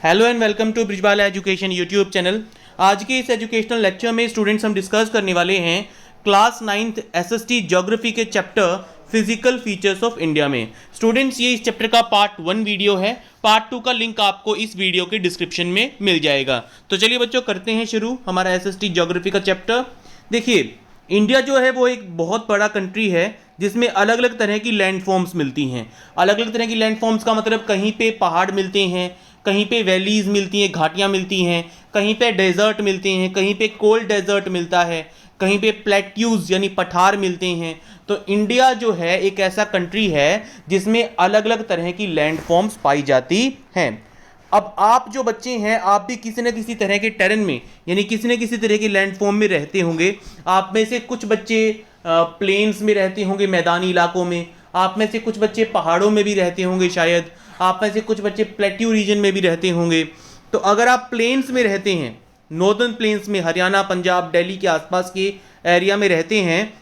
Hello and welcome to Brijbala education YouTube channel. आज के इस एजुकेशनल लेक्चर में स्टूडेंट्स हम डिस्कस करने वाले हैं क्लास 9th एसएसटी ज्योग्राफी के chapter physical features of India में। स्टूडेंट्स ये इस चैप्टर का पार्ट 1 वीडियो है, पार्ट 2 का लिंक आपको इस वीडियो के डिस्क्रिप्शन में मिल जाएगा। तो चलिए बच्चों करते हैं शुरू हमारा एसएसटी ज्योग्राफी का चैप्टर। देखिए इंडिया जो है वो एक बहुत बड़ा कंट्री है जिसमें अलग अलग तरह की लैंड फॉर्म्स मिलती हैं। अलग अलग तरह की लैंड फॉर्म्स का मतलब कहीं पे पहाड़ मिलते हैं, कहीं पे वैलीज मिलती हैं, घाटियाँ मिलती हैं, कहीं पे डेजर्ट मिलते हैं, कहीं पे कोल्ड डेजर्ट मिलता है, कहीं पे प्लेट्यूज यानी पठार मिलते हैं। तो इंडिया जो है एक ऐसा कंट्री है जिसमें अलग अलग तरह की लैंड फॉर्म्स पाई जाती हैं। अब आप जो बच्चे हैं आप भी किसी न किसी तरह के टेरेन में यानी किसी न किसी तरह की लैंड फॉर्म में रहते होंगे। आप में से कुछ बच्चे प्लेन्स में रहते होंगे, मैदानी इलाकों में। आप में से कुछ बच्चे पहाड़ों में भी रहते होंगे, शायद आप में से कुछ बच्चे प्लेट्यू रीजन में भी रहते होंगे। तो अगर आप प्लेन्स में रहते हैं, नॉर्दर्न प्लेन्स में, हरियाणा, पंजाब, दिल्ली के आसपास के एरिया में रहते हैं,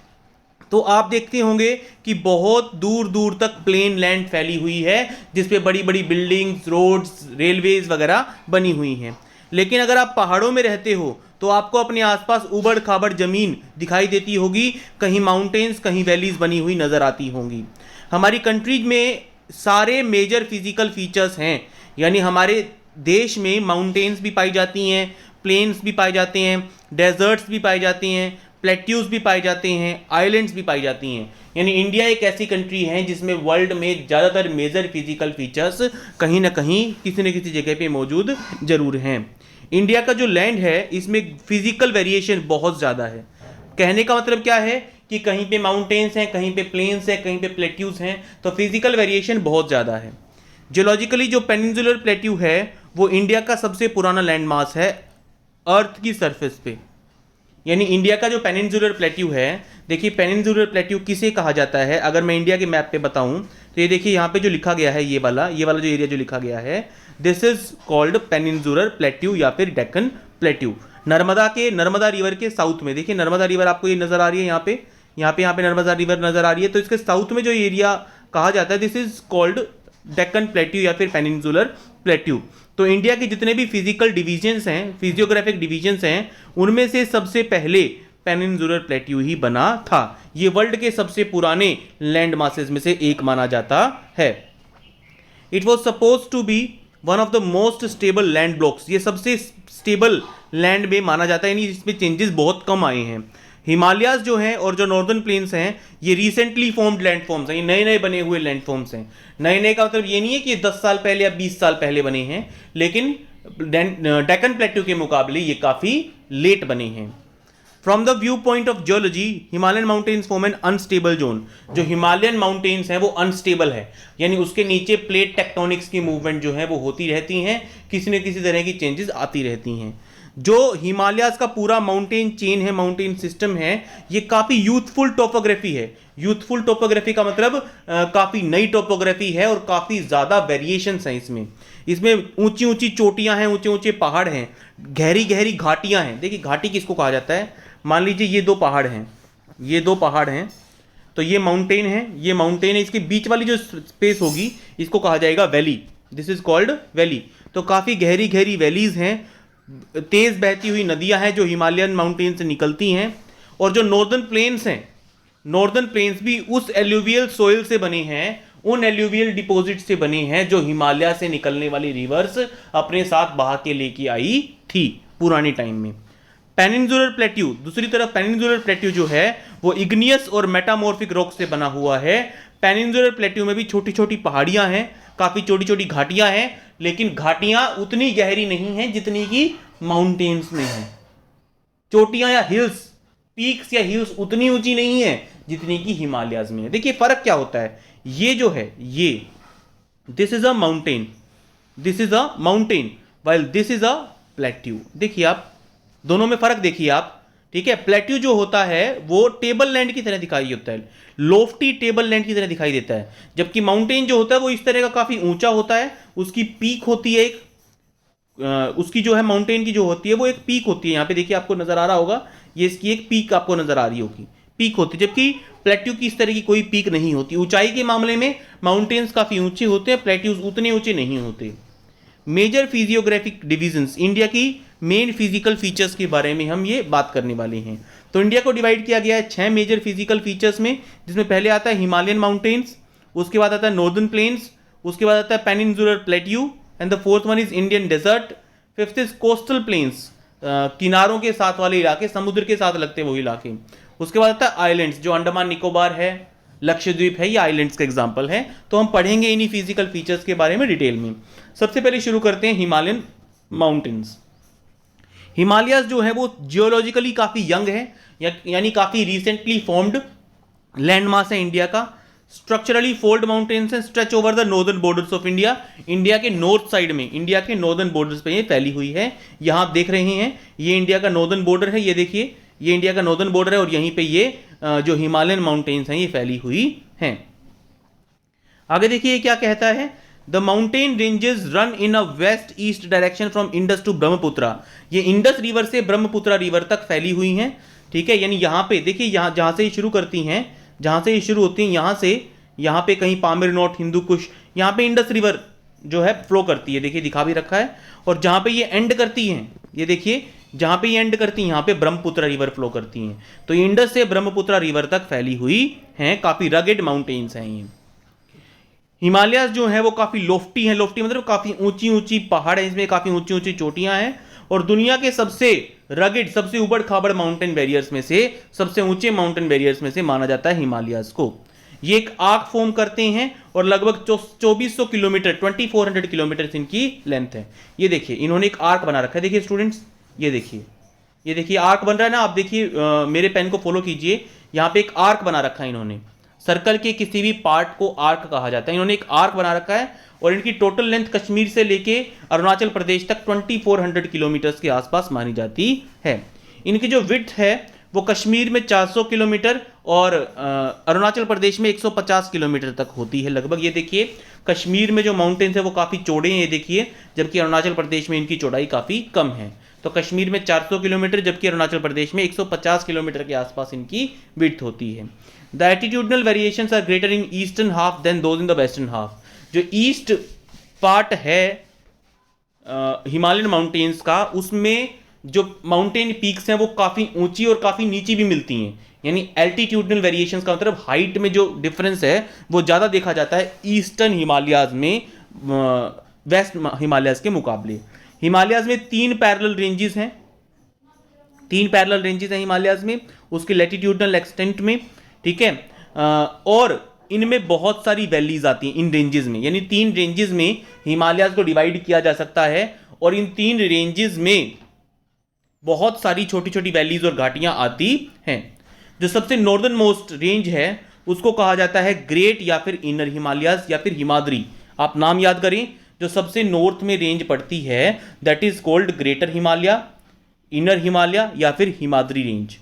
तो आप देखते होंगे कि बहुत दूर दूर तक प्लेन लैंड फैली हुई है जिसपे बड़ी बड़ी बिल्डिंग्स, रोड्स, रेलवेज वगैरह बनी हुई हैं। लेकिन अगर आप पहाड़ों में रहते हो तो आपको अपने आसपास उबड़ खाबड़ जमीन दिखाई देती होगी, कहीं माउंटेन्स, कहीं वैलीज बनी हुई नजर आती होंगी। हमारी कंट्री में सारे मेजर फिजिकल फीचर्स हैं, यानी हमारे देश में माउंटेन्स भी पाई जाती हैं, प्लेन्स भी पाए जाते हैं, डेजर्ट्स भी पाए जाते हैं, प्लेट्यूज भी पाए जाते हैं, आइलैंड्स भी पाई जाती हैं। यानी इंडिया एक ऐसी कंट्री है जिसमें वर्ल्ड में ज़्यादातर मेजर फिजिकल फीचर्स कहीं ना कहीं किसी न किसी जगह पे मौजूद जरूर हैं। इंडिया का जो लैंड है इसमें फिजिकल वेरिएशन बहुत ज़्यादा है। कहने का मतलब क्या है कि कहीं पे माउंटेन्स हैं, कहीं पे प्लेन्स हैं, कहीं पे प्लेट्यूज हैं, तो फिजिकल वेरिएशन बहुत ज़्यादा है। जियोलॉजिकली जो पेनिनसुलर प्लेट्यू है वो इंडिया का सबसे पुराना लैंड मास है अर्थ की सरफेस पे। यानी इंडिया का जो पेनिनसुलर प्लेट्यू है, देखिए पेनिनसुलर प्लेट्यू किसे कहा जाता है अगर मैं इंडिया के मैप पे बताऊं तो ये देखिए यहाँ पे जो लिखा गया है, ये वाला जो एरिया जो लिखा गया है, this is called peninsular plateau या फिर डेक्कन प्लेट्यू। नर्मदा रिवर के साउथ में, देखिए नर्मदा रिवर आपको ये नजर आ रही है, यहाँ पे नर्मदा रिवर नजर आ रही है। तो इसके साउथ में जो एरिया कहा जाता है this is called Deccan plateau या फिर पेनिनसुलर प्लेट्यू। तो इंडिया के जितने भी फिजिकल डिवीजन्स हैं, फिजियोग्राफिक डिवीजन्स हैं, उनमें से सबसे पहले पेनिनसुलर प्लेट्यू ही बना था। ये वर्ल्ड के सबसे पुराने लैंड मासेस में से एक माना जाता है। It was suppose to be one of the most stable land blocks. ये सबसे स्टेबल लैंड में माना जाता है, यानी इसमें चेंजेस बहुत कम आए हैं। हिमालयाज जो हैं और जो नॉर्दर्न प्लेन्स हैं ये रिसेंटली फॉर्म्ड लैंड फॉर्म्स हैं, ये नए नए बने हुए लैंड फॉर्म्स हैं। नए नए का मतलब ये नहीं है कि 10 साल पहले या 20 साल पहले बने हैं, लेकिन डेक्कन प्लेट्यू के मुकाबले ये काफ़ी लेट बने हैं। From the view point of geology, Himalayan mountains form an unstable zone. जो हिमालयन माउंटेन्स हैं वो अनस्टेबल है, यानी उसके नीचे प्लेट टेक्टोनिक्स की मूवमेंट जो है वो होती रहती हैं, किसी न किसी तरह की चेंजेस आती रहती हैं। जो हिमालयाज का पूरा माउंटेन चेन है, माउंटेन सिस्टम है, ये काफ़ी यूथफुल टोपोग्राफी है। यूथफुल टोपोग्राफी का मतलब काफ़ी नई टोपोग्राफी है और काफ़ी ज़्यादा वेरिएशंस हैं इसमें ऊंची ऊंची चोटियां हैं, ऊंचे ऊंचे पहाड़ हैं, गहरी गहरी घाटियां हैं। देखिए घाटी किसको कहा जाता है, मान लीजिए ये दो पहाड़ हैं, तो ये माउंटेन है, इसके बीच वाली जो स्पेस होगी इसको कहा जाएगा valley. This is called valley. तो काफ़ी गहरी गहरी वैलीज हैं, तेज बहती हुई नदियां हैं जो हिमालयन माउंटेन से निकलती हैं। और जो नॉर्दर्न प्लेन्स हैं, नॉर्दर्न प्लेन्स भी उस एल्यूवियल सोइल से बने हैं, उन एल्यूवियल डिपॉजिट से बने हैं जो हिमालय से निकलने वाली रिवर्स अपने साथ बहा के लेके आई थी पुराने टाइम में। पेनिनसुलर प्लेट्यू, दूसरी तरफ पेनिनसुलर प्लेट्यू जो है वो इग्नियस और मेटामॉर्फिक रॉक से बना हुआ है। पेनिनसुलर प्लेट्यू में भी छोटी छोटी पहाड़ियां हैं, काफ़ी छोटी छोटी घाटियां हैं, लेकिन घाटियां उतनी गहरी नहीं हैं जितनी कि माउंटेन्स में हैं। चोटियां या हिल्स, पीक्स या हिल्स उतनी ऊंची नहीं है जितनी कि हिमालयाज में है। देखिए फर्क क्या होता है, ये जो है ये this is a mountain while this is a plateau. देखिए आप दोनों में फर्क देखिए आप, ठीक है। प्लेट्यू जो होता है वो टेबल लैंड की तरह दिखाई होता है, लोफ्टी टेबल लैंड की तरह दिखाई देता है, जबकि माउंटेन जो होता है वो इस तरह का काफी ऊंचा होता है, उसकी पीक होती है एक, उसकी जो है माउंटेन की जो होती है वो एक पीक होती है। यहाँ पे देखिए आपको नजर आ रहा होगा, ये इसकी एक पीक आपको नजर आ रही होगी, पीक होती है, जबकि प्लेट्यू की इस तरह की कोई पीक नहीं होती। ऊंचाई के मामले में माउंटेन्स काफी ऊंचे होते हैं, प्लेट्यूज उतने ऊंचे नहीं होते। मेजर फिजियोग्राफिक डिविजन्स, इंडिया की मेन फिजिकल फीचर्स के बारे में हम ये बात करने वाले हैं। तो इंडिया को डिवाइड किया गया है 6 मेजर फिजिकल फीचर्स में, जिसमें पहले आता है हिमालयन माउंटेन्स, उसके बाद आता है नॉर्दर्न प्लेन्स, उसके बाद आता है peninsular plateau, and the fourth one is Indian desert, fifth is coastal plains, किनारों के साथ वाले इलाके, समुद्र के साथ लगते वो इलाके, उसके बाद आता है आइलैंड्स, जो अंडमान निकोबार है, लक्षद्वीप है, ये आइलैंड्स का एग्जाम्पल है। तो हम पढ़ेंगे इन्हीं फिजिकल फीचर्स के बारे में डिटेल में। सबसे पहले शुरू करते हैं हिमालयन माउंटेन्स। हिमालयाज जो है वो जियोलॉजिकली काफ़ी यंग है, यानी काफ़ी रिसेंटली फॉर्म्ड लैंडमास है इंडिया का। Structurally fold mountains stretch over the northern borders of India, India के नॉर्थ साइड में, इंडिया के नॉर्दर्न बॉर्डर्स पे ये फैली हुई है। यहाँ आप देख रहे हैं ये इंडिया का नॉर्दर्न बॉर्डर है, ये देखिए ये इंडिया का नॉर्दर्न बॉर्डर है, और यहीं पे ये जो हिमालयन माउंटेन्स हैं ये फैली हुई हैं। आगे देखिए क्या कहता है, the mountain ranges run in a west east direction from Indus to Brahmaputra, ये इंडस रिवर से ब्रह्मपुत्रा रिवर तक फैली हुई हैं, ठीक है। यानी यहाँ पे देखिए, यहाँ जहाँ से ये शुरू करती हैं, जहाँ से ये शुरू होती हैं, यहाँ से यहाँ पे कहीं पामिर नोट, हिंदू कुश, यहाँ पे इंडस रिवर जो है फ्लो करती है, देखिए दिखा भी रखा है। और जहाँ पे ये एंड करती हैं, ये देखिए जहाँ पे ये एंड करती हैं, यहाँ पे ब्रह्मपुत्रा रिवर फ्लो करती हैं। तो ये इंडस से ब्रह्मपुत्रा रिवर तक फैली हुई हैं, काफ़ी रगेड माउंटेन्स हैं ये। हिमालयाज जो है वो काफ़ी लोफ्टी हैं, लोफ्टी मतलब काफ़ी ऊंची ऊंची पहाड़ है, इसमें काफ़ी ऊंची ऊंची चोटियां हैं, और दुनिया के सबसे रगेड, सबसे उबड़ खाबड़ माउंटेन बैरियर्स में से, सबसे ऊंचे माउंटेन बैरियर्स में से माना जाता है हिमालयाज को। ये एक आर्क फॉर्म करते हैं और लगभग 2400 किलोमीटर, 2400 किलोमीटर इनकी लेंथ है। ये देखिए इन्होंने एक आर्क बना रखा है, देखिए स्टूडेंट्स, ये देखिए आर्क बन रहा है ना, आप देखिए मेरे पेन को फॉलो कीजिए, यहाँ पे एक आर्क बना रखा है इन्होंने। सर्कल के किसी भी पार्ट को आर्क कहा जाता है, इन्होंने एक आर्क बना रखा है, और इनकी टोटल लेंथ कश्मीर से लेके अरुणाचल प्रदेश तक 2400 किलोमीटर के आसपास मानी जाती है। इनकी जो विड्थ है वो कश्मीर में 400 किलोमीटर और अरुणाचल प्रदेश में 150 किलोमीटर तक होती है लगभग। ये देखिए कश्मीर में जो माउंटेन्स है वो काफ़ी चौड़े हैं, ये देखिए, जबकि अरुणाचल प्रदेश में इनकी चौड़ाई काफ़ी कम है। तो कश्मीर में 400 किलोमीटर, जबकि अरुणाचल प्रदेश में 150 किलोमीटर के आसपास इनकी विड्थ होती है। The altitudinal variations are greater in eastern half than those in the western half, जो ईस्ट पार्ट है हिमालयन माउंटेन्स का, उसमें जो माउंटेन पीक्स हैं वो काफ़ी ऊंची और काफ़ी नीची भी मिलती हैं। यानी एल्टीट्यूडनल वेरिएशंस का मतलब हाइट में जो डिफरेंस है वो ज़्यादा देखा जाता है ईस्टर्न हिमालयाज में वेस्ट हिमालयाज के मुकाबले। हिमालयाज में 3 पैरेलल रेंजेस हैं, 3 पैरेलल रेंजेस हैं हिमालयाज में, उसके लैटिट्यूडनल एक्सटेंट में, ठीक है। और इनमें बहुत सारी वैलीज आती हैं इन रेंजेस में, यानी 3 रेंजेस में हिमालयाज को डिवाइड किया जा सकता है, और इन 3 रेंजेस में बहुत सारी छोटी छोटी वैलीज और घाटियां आती हैं। जो सबसे नॉर्दर्न मोस्ट रेंज है उसको कहा जाता है ग्रेट या फिर इनर हिमालयाज या फिर हिमाद्री। आप नाम याद करें, जो सबसे नॉर्थ में रेंज पड़ती है that is called greater Himalaya, inner Himalaya या फिर हिमाद्री रेंज।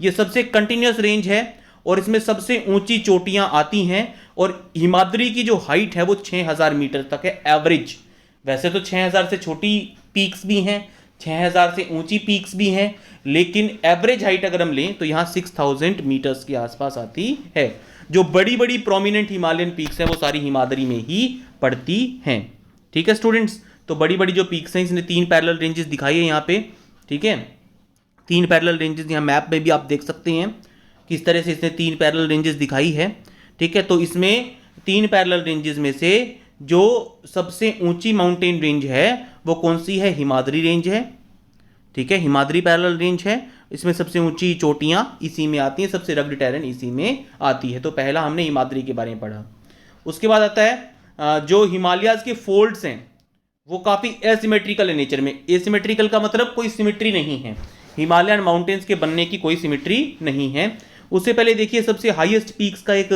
ये सबसे कंटिन्यूस रेंज है और इसमें सबसे ऊंची चोटियां आती हैं, और हिमाद्री की जो हाइट है वो 6000 मीटर तक है एवरेज। वैसे तो 6000 से छोटी पीक्स भी हैं, 6000 से ऊंची पीक्स भी हैं, लेकिन एवरेज हाइट अगर हम लें तो यहाँ 6000 मीटर्स के आसपास आती है। जो बड़ी बड़ी प्रोमिनेंट हिमालयन पीक्स हैं वो सारी हिमाद्री में ही पड़ती हैं, ठीक है स्टूडेंट्स। तो बड़ी बड़ी जो पीक्स हैं, इसने 3 पैरेलल रेंजेस दिखाई है यहाँ पे, ठीक है। 3 पैरेलल रेंजेस यहाँ मैप में भी आप देख सकते हैं किस तरह से इसने 3 पैरेलल रेंजेस दिखाई है, ठीक है। तो इसमें 3 पैरेलल रेंजेस में से जो सबसे ऊंची माउंटेन रेंज है वो कौन सी है? हिमाद्री रेंज है, ठीक है। हिमाद्री पैरेलल रेंज है, इसमें सबसे ऊंची चोटियां इसी में आती हैं, सबसे रग्ड टेरेन इसी में आती है। तो पहला हमने हिमाद्री के बारे में पढ़ा। उसके बाद आता है जो हिमालयाज के फोल्ड्स हैं वो काफ़ी एसिमेट्रिकल है नेचर में। एसिमेट्रिकल का मतलब कोई सिमिट्री नहीं है, हिमालयन माउंटेन्स के बनने की कोई सिमिट्री नहीं है। उससे पहले देखिए सबसे हाईएस्ट पीक्स का एक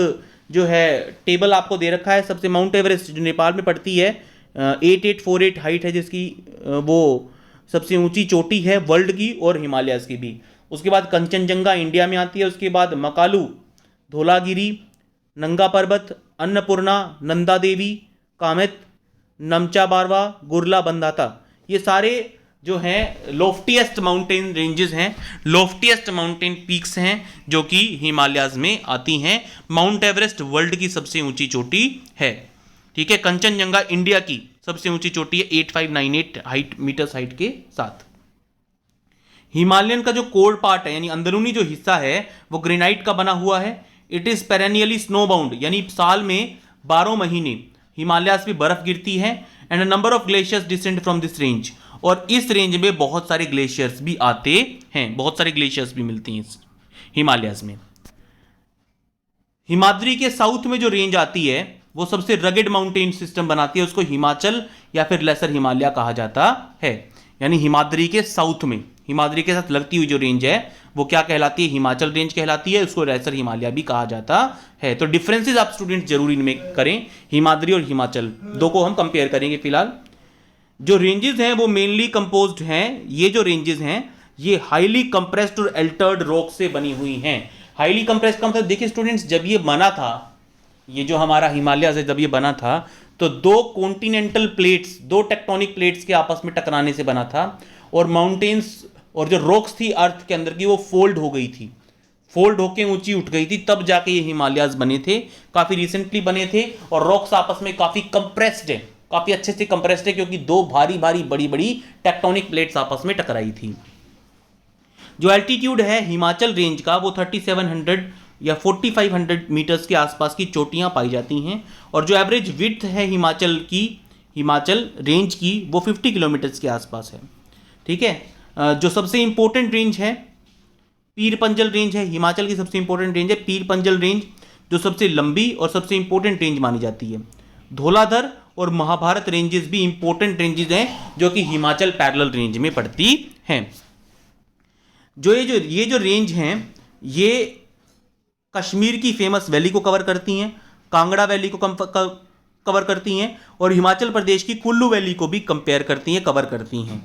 जो है टेबल आपको दे रखा है। सबसे माउंट एवरेस्ट जो नेपाल में पड़ती है 8848 हाइट है जिसकी, वो सबसे ऊंची चोटी है वर्ल्ड की और हिमालयाज की भी। उसके बाद कंचनजंगा इंडिया में आती है, उसके बाद मकालू, धौलागिरी, नंगा पर्वत, अन्नपूर्णा, नंदा देवी, कामेत, नमचा बारवा, गुरला बंदाता, ये सारे जो हैं लोफ्टीएस्ट माउंटेन रेंजेस हैं, लोफ्टीएस्ट माउंटेन पीक्स हैं जो कि हिमालयाज में आती हैं। माउंट एवरेस्ट वर्ल्ड की सबसे ऊंची चोटी है, ठीक है। कंचनजंगा इंडिया की सबसे ऊंची चोटी है 8598 हाइट मीटर्स हाइट के साथ। हिमालयन का जो कोर पार्ट है यानी अंदरूनी जो हिस्सा है वो ग्रेनाइट का बना हुआ है। इट इज पेरेनियली स्नो बाउंड यानी साल में 12 महीने हिमालयास पे बर्फ गिरती है। And number of glaciers descend from this range, और इस रेंज में बहुत सारे ग्लेशियर्स भी आते हैं, बहुत सारे ग्लेशियर्स भी मिलती हैं इस हिमालयास में। हिमाद्री के साउथ में जो रेंज आती है वो सबसे रगेड माउंटेन सिस्टम बनाती है, उसको हिमाचल या फिर लेसर हिमालय कहा जाता है। यानी हिमाद्री के साउथ में, हिमाद्री के साथ लगती हुई जो रेंज है वो क्या कहलाती है, हिमाचल रेंज कहलाती है, उसको लेसर हिमालय भी कहा जाता है। तो डिफरेंसेस आप स्टूडेंट जरूर इनमें करें, हिमाद्री और हिमाचल दो को हम कंपेयर करेंगे। फिलहाल जो रेंजेस हैं वो मेनली कंपोज्ड हैं, ये जो रेंजेस हैं ये हाईली कंप्रेस्ड और अल्टर्ड रॉक से बनी हुई हैं। हाईली कंप्रेस्ड का मतलब देखिए स्टूडेंट्स, जब ये बना था, ये जो हमारा हिमालय से जब ये बना था तो दो कॉन्टिनेंटल प्लेट्स, दो टेक्टोनिक प्लेट्स के आपस में टकराने से बना था, और माउंटेन्स और जो रॉक्स थी अर्थ के अंदर की वो फोल्ड हो गई थी, फोल्ड होके ऊंची उठ गई थी, तब जाके ये हिमालयाज बने थे, काफी रिसेंटली बने थे। और रॉक्स आपस में काफी कंप्रेस्ड है, काफी अच्छे से कंप्रेस्ड है, क्योंकि दो भारी भारी बड़ी बड़ी टेक्टोनिक प्लेट्स आपस में टकराई थी। जो एल्टीट्यूड है हिमाचल रेंज का वो 3700 या 4500 मीटर्स के आसपास की चोटियां पाई जाती हैं, और जो एवरेज विड्थ है हिमाचल रेंज की वो 50 किलोमीटर्स के आसपास है। ठीक है, जो सबसे इंपॉर्टेंट रेंज है पीर पंजल रेंज है, हिमाचल की सबसे इंपॉर्टेंट रेंज है पीर पंजल रेंज, जो सबसे लंबी और सबसे इंपॉर्टेंट रेंज मानी जाती है। धौलाधर और महाभारत रेंजेस भी इंपॉर्टेंट रेंजेस हैं जो कि हिमाचल पैरेलल रेंज में पड़ती हैं। ये जो रेंज हैं ये कश्मीर की फेमस वैली को कवर करती हैं, कांगड़ा वैली को कवर करती हैं, और हिमाचल प्रदेश की कुल्लू वैली को भी कंपेयर करती हैं, कवर करती हैं।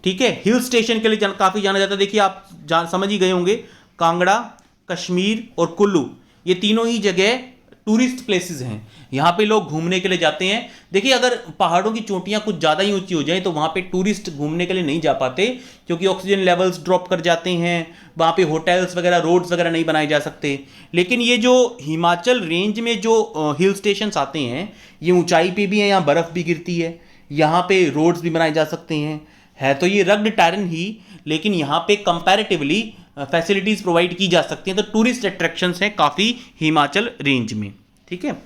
ठीक है, हिल स्टेशन के लिए काफ़ी जाना जाता है। देखिए आप समझ ही गए होंगे, कांगड़ा, कश्मीर और कुल्लू ये तीनों ही जगह टूरिस्ट प्लेसेस हैं, यहाँ पे लोग घूमने के लिए जाते हैं। देखिए अगर पहाड़ों की चोटियाँ कुछ ज़्यादा ही ऊंची हो जाए तो वहाँ पे टूरिस्ट घूमने के लिए नहीं जा पाते, क्योंकि ऑक्सीजन लेवल्स ड्रॉप कर जाते हैं, वहाँ पे होटल्स वगैरह, रोड्स वगैरह नहीं बनाए जा सकते। लेकिन ये जो हिमाचल रेंज में जो हिल स्टेशंस आते हैं ये ऊंचाई पे भी हैं, यहाँ बर्फ़ भी गिरती है, यहाँ पे रोड्स भी बनाए जा सकते हैं, है तो ये रग्ड टैरन ही, लेकिन यहाँ पे कंपैरेटिवली फैसिलिटीज प्रोवाइड की जा सकती हैं। तो टूरिस्ट अट्रैक्शंस हैं काफ़ी हिमाचल रेंज में। ठीक है,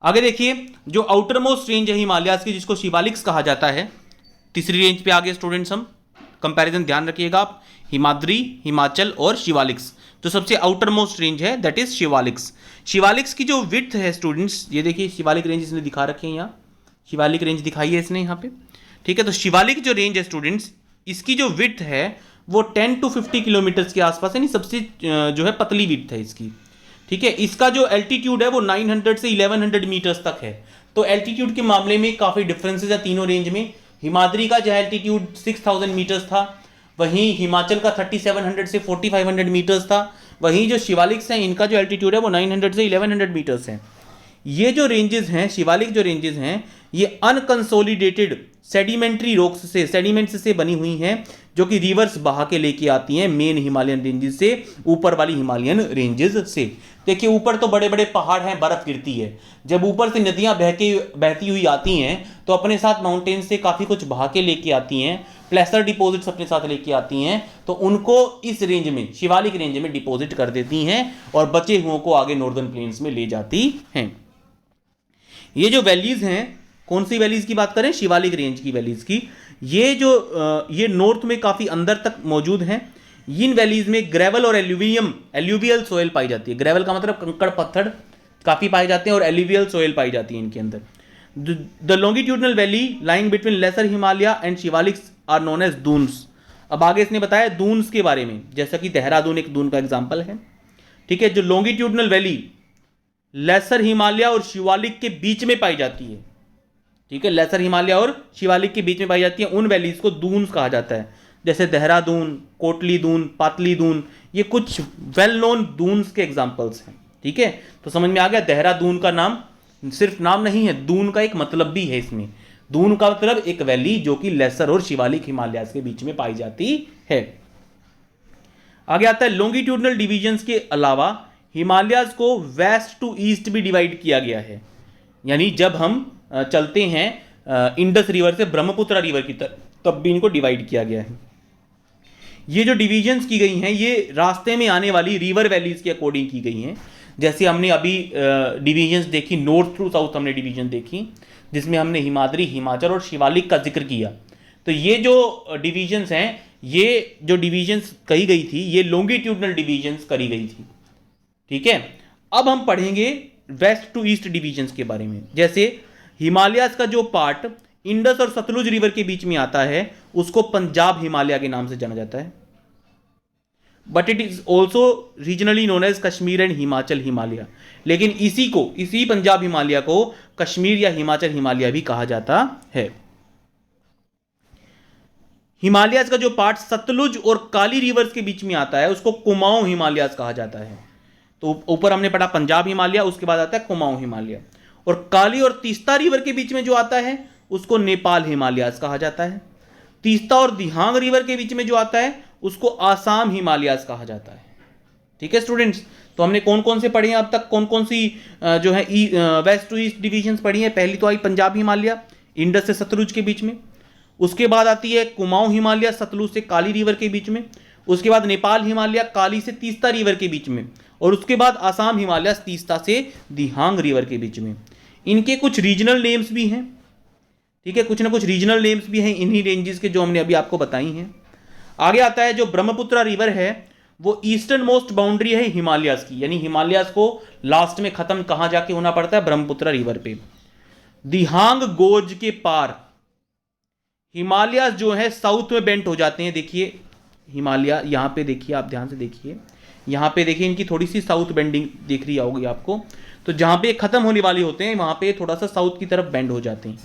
आगे देखिए जो आउटर मोस्ट रेंज है हिमालयाज की, जिसको शिवालिक्स कहा जाता है, तीसरी रेंज पे आगे स्टूडेंट्स हम कंपैरिजन ध्यान रखिएगा आप, हिमाद्री, हिमाचल और शिवालिक्स। जो सबसे आउटर मोस्ट रेंज है दैट इज शिवालिक्स। शिवालिक्स की जो विड्थ है स्टूडेंट्स, ये देखिए शिवालिक रेंज इसने दिखा रखे हैं, यहाँ शिवालिक रेंज दिखाई है इसने यहाँ पे। ठीक है, तो शिवालिक जो रेंज है स्टूडेंट्स, इसकी जो विड्थ है वो 10 to 50 किलोमीटर्स के आसपास है, नहीं सबसे जो है पतली विड्थ है इसकी। ठीक है, इसका जो एल्टीट्यूड है वो 900 से 1100 मीटर्स तक है। तो एल्टीट्यूड के मामले में काफ़ी डिफरेंसेस है तीनों रेंज में। हिमाद्री का जो एल्टीट्यूड 6000 मीटर्स था, वहीं हिमाचल का 3700 से 4500 मीटर्स था, वहीं जो शिवालिक्स हैं इनका जो एल्टीट्यूड है वो 900 से 1100 मीटर्स है। ये जो रेंजेस हैं, शिवालिक जो रेंजेस हैं, ये अनकंसोलिडेटेड सेडिमेंट्री रॉक्स से, सेडिमेंट्स से बनी हुई हैं, जो कि रिवर्स बहा के लेके आती हैं मेन हिमालयन रेंजेस से, ऊपर वाली हिमालयन रेंजेस से। देखिए ऊपर तो बड़े बड़े पहाड़ हैं, बर्फ गिरती है, जब ऊपर से नदियां बहती हुई आती हैं तो अपने साथ माउंटेन से काफ़ी कुछ बहा के लेके आती हैं, प्लेसर डिपॉजिट्स अपने साथ लेके आती हैं, तो उनको इस रेंज में, शिवालिक रेंज में डिपॉजिट कर देती हैं और बचे हुओं को आगे नॉर्दर्न प्लेन्स में ले जाती हैं। ये जो वैलीज हैं, कौन सी वैलीज की बात करें, शिवालिक रेंज की वैलीज की, ये नॉर्थ में काफ़ी अंदर तक मौजूद हैं। इन वैलीज में ग्रेवल और एल्यूवियल सोयल पाई जाती है। ग्रेवल का मतलब कंकड़ पत्थर काफ़ी पाए जाते हैं, और एल्यूवियल सोयल पाई जाती है इनके अंदर। The longitudinal valley lying between lesser Himalaya and Shivaliks are known as Duns. अब आगे इसने बताया दून्स के बारे में, जैसा कि देहरादून एक दून का एग्जाम्पल है। ठीक है, जो लॉन्गिट्यूडनल वैली लेसर हिमालय और शिवालिक के बीच में पाई जाती है, ठीक है, लेसर हिमालय और शिवालिक के बीच में पाई जाती है, उन वैलीज को दून्स कहा जाता है। जैसे देहरादून, कोटली दून, पातली दून, ये कुछ वेल नोन दून्स के एग्जाम्पल्स हैं। ठीक है, तो समझ में आ गया, देहरादून का नाम सिर्फ नाम नहीं है, दून का एक मतलब भी है इसमें। दून का मतलब एक वैली जो कि लेसर और शिवालिक हिमालयाज के बीच में पाई जाती है। आगे आता है लॉन्गिट्यूडनल डिविजन्स के अलावा हिमालयाज को वेस्ट टू ईस्ट भी डिवाइड किया गया है। यानी जब हम चलते हैं इंडस रिवर से ब्रह्मपुत्र रिवर की तरफ, तब भी इनको डिवाइड किया गया है। ये जो डिवीजन्स की गई हैं ये रास्ते में आने वाली रिवर वैलीज के अकॉर्डिंग की गई हैं। जैसे हमने अभी डिवीजन्स देखी, नॉर्थ टू साउथ हमने डिवीजन देखी, जिसमें हमने हिमाद्री, हिमाचल और शिवालिक का जिक्र किया। तो ये जो डिवीजन्स हैं, ये जो डिवीजन्स कही गई थी, ये लॉन्गिट्यूडनल डिवीजन्स करी गई थी। ठीक है, अब हम पढ़ेंगे वेस्ट टू ईस्ट डिवीजन्स के बारे में। जैसे हिमालयाज का जो पार्ट इंडस और सतलुज रिवर के बीच में आता है उसको पंजाब हिमालय के नाम से जाना जाता है, but it is also regionally known as Kashmir and Himachal Himalaya. लेकिन इसी पंजाब हिमालय को कश्मीर या हिमाचल हिमालय भी कहा जाता है। हिमालयाज का जो पार्ट सतलुज और काली रिवर्स के बीच में आता है उसको कुमाऊं हिमालयाज कहा जाता है। तो ऊपर हमने पढ़ा पंजाब हिमालय, उसके बाद आता है कुमाऊं हिमालय। और काली और तीस्ता रिवर के बीच में जो आता है उसको नेपाल हिमालयाज कहा जाता है। तीस्ता और दिहांग रिवर के बीच में जो आता है उसको आसाम हिमालयाज कहा जाता है। ठीक है स्टूडेंट्स, तो हमने कौन कौन से पढ़े हैं अब तक, कौन कौन सी जो है वेस्ट टू ईस्ट डिवीजन्स पढ़ी है। पहली तो आई पंजाब हिमालय इंडस से सतलुज के बीच में, उसके बाद आती है कुमाऊं हिमालय सतलुज से काली रिवर के बीच में, उसके बाद नेपाल हिमालय काली से तीस्ता रिवर के बीच में, और उसके बाद आसाम हिमालय तीस्ता से दिहांग रिवर के बीच में। इनके कुछ रीजनल नेम्स भी हैं। ठीक है, कुछ ना कुछ रीजनल नेम्स भी हैं इन्हीं रेंजेस के जो हमने अभी आपको बताई हैं। आगे आता है जो ब्रह्मपुत्र रिवर है वो ईस्टर्न मोस्ट बाउंड्री है हिमालयाज की, यानी हिमालयाज को लास्ट में खत्म कहां जाके होना पड़ता है, ब्रह्मपुत्र रिवर पे। दिहांग गोज के पार हिमालयाज जो है साउथ में बेंट हो जाते हैं। देखिए हिमालय यहां पे देखिए, आप ध्यान से देखिए, यहां पे देखिए इनकी थोड़ी सी साउथ बेंडिंग दिख रही होगी आपको। तो जहां पे खत्म होने वाले होते हैं वहां पे थोड़ा सा साउथ की तरफ बेंड हो जाते हैं,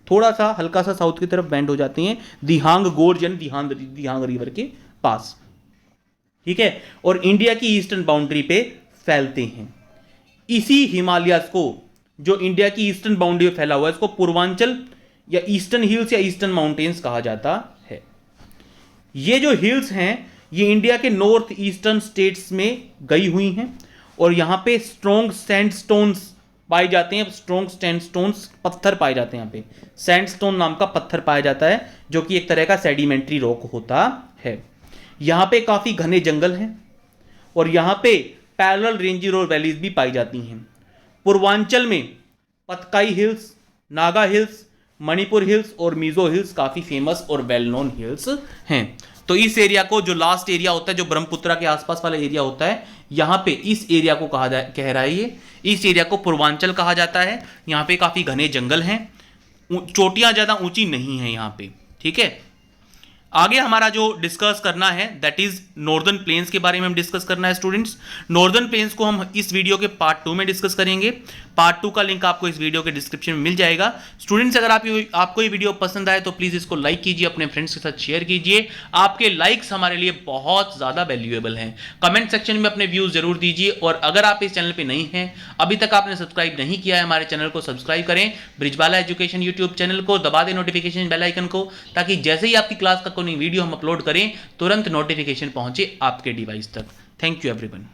थोड़ा सा हल्का सा साउथ की तरफ बेंड हो जाती हैं दिहांग गोर्ज यानी दिहांग रिवर के पास। ठीक है, और इंडिया की ईस्टर्न बाउंड्री पे फैलते हैं। इसी हिमालयाज को जो इंडिया की ईस्टर्न बाउंड्री पे फैला हुआ है इसको पूर्वांचल या ईस्टर्न हिल्स या ईस्टर्न माउंटेन्स कहा जाता है। ये जो हिल्स हैं ये इंडिया के नॉर्थ ईस्टर्न स्टेट्स में गई हुई हैं और यहां पे स्ट्रॉन्ग सैंडस्टोन्स पाए जाते हैं। स्ट्रॉन्ग सैंडस्टोन्स पत्थर पाए जाते हैं, यहाँ पे सैंडस्टोन नाम का पत्थर पाया जाता है जो कि एक तरह का सेडिमेंट्री रॉक होता है। यहाँ पे काफी घने जंगल हैं और यहाँ पे पैरेलल रेंजेस और वैलीज भी पाई जाती हैं। पूर्वांचल में Patkai hills, Naga hills, Manipur hills और मिजो हिल्स काफी फेमस और वेल नोन हिल्स हैं। तो इस एरिया को, जो लास्ट एरिया होता है जो ब्रह्मपुत्र के आसपास वाला एरिया होता है, यहाँ पे इस एरिया को कह रहा है ये, इस एरिया को पूर्वांचल कहा जाता है। यहाँ पे काफी घने जंगल हैं, चोटियां ज्यादा ऊंची नहीं है यहाँ पे। ठीक है, आगे हमारा जो डिस्कस करना है दैट इज नॉर्दर्न प्लेन्स के बारे में हम डिस्कस करना है स्टूडेंट्स। नॉर्दर्न प्लेन्स को हम इस वीडियो के पार्ट 2 में डिस्कस करेंगे। पार्ट 2 का लिंक आपको इस वीडियो के डिस्क्रिप्शन में मिल जाएगा। स्टूडेंट्स, अगर आपको ये वीडियो पसंद आए तो प्लीज इसको लाइक कीजिए, अपने फ्रेंड्स के साथ शेयर कीजिए। आपके लाइक्स हमारे लिए बहुत ज्यादा वैल्यूएबल हैं। कमेंट सेक्शन में अपने व्यूज जरूर दीजिए और अगर आप इस चैनल पर नहीं हैं, अभी तक आपने सब्सक्राइब नहीं किया है हमारे चैनल को सब्सक्राइब करें। ब्रिजबाला एजुकेशन यूट्यूब चैनल को दबा दें नोटिफिकेशन बेल आइकन को, ताकि जैसे ही आपकी क्लास का कोई वीडियो हम अपलोड करें तुरंत नोटिफिकेशन पहुंचे आपके डिवाइस तक। Thank you everyone.